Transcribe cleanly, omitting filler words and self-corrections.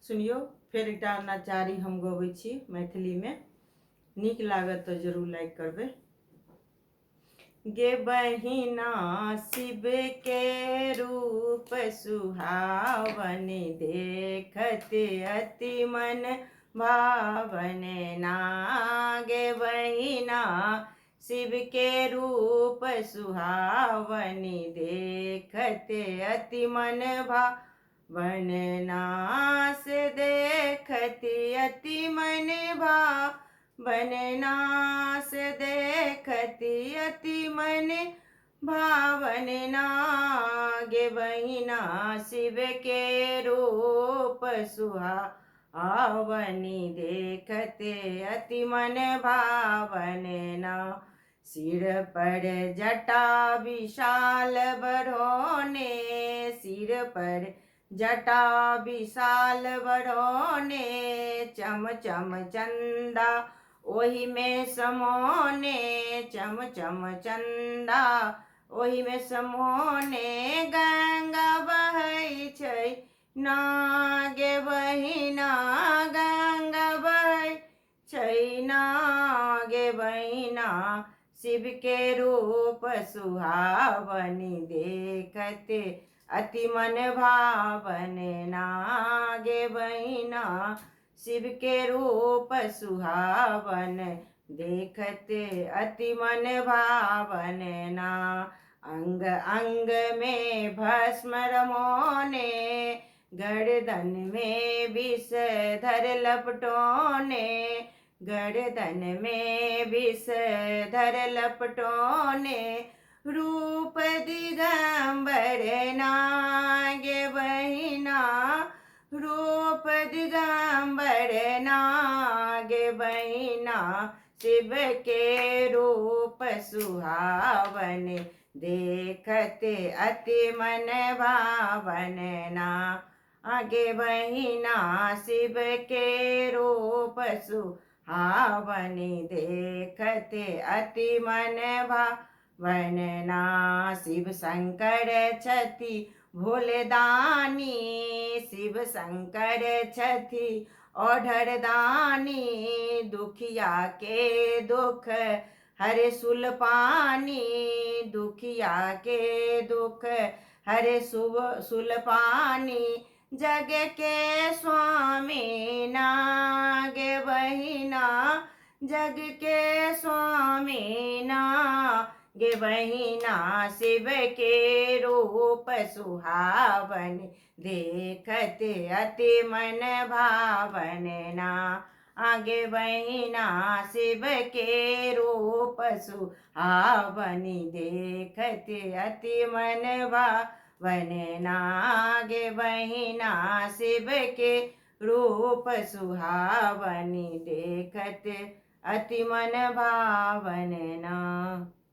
सुनियो फेर एकटा नचारी हम गबै छी मैथिली में। नीक लागत तो जरूर लाइक करबे। गे बहिना शिव के रूप सुहावन, देखत अति मन भावन ना। गे बहिना शिव के रूप सुहावन, देखत अति मन भावन नास। देखत अति मन भावन नास, देखत अति मन भावन ना। गे बहिना शिव के रूप सुहावन, देखत अति मन भावन ना। सिर पर जटा विशाल बरौने, सिर पर जटा विशाल बरौने। चम चम चंदा ओहि में समोने, चम चम चंदा ओहि में समोने। गंगा बहै छै ना गे बहिना, गंगा बहै छै ना। गे बहिना शिव के रूप सुहावन, देखत अति मन भावन ना। गे बहिना शिव के रूप सुहावन, देखत अति मन भावन ना। अंग अंग में भस्म रमोने, गर्दन में विषधर लपटोने। गर्दन में विषधर लपटोने, रूप दिगंबर ना। गे बहिना रूप दिगंबर ना। गे बहिना शिव के रूप सुहावन, देखत अति मन भावन ना। आगे बहिना शिव के रूप सुहावन, देखत अति मन भावन ना। शिव शंकर छथि भोले दानी, शिव शंकर छथि ओढ़र दानी। दुखिया के दुख हरे सुलपानी, दुखिया के दुख हरे सुलपानी। जग के स्वामी ना गे बहिना, जग के स्वामी ना। गे बहिना शिव के रूप सुहावन, देखत अति मन भावन ना। आगे बहिना शिव के रूप सुहावन, देखत अति मन भावन ना। गे बहिना शिव के रूप सुहावन, देखत अति मन भावन ना।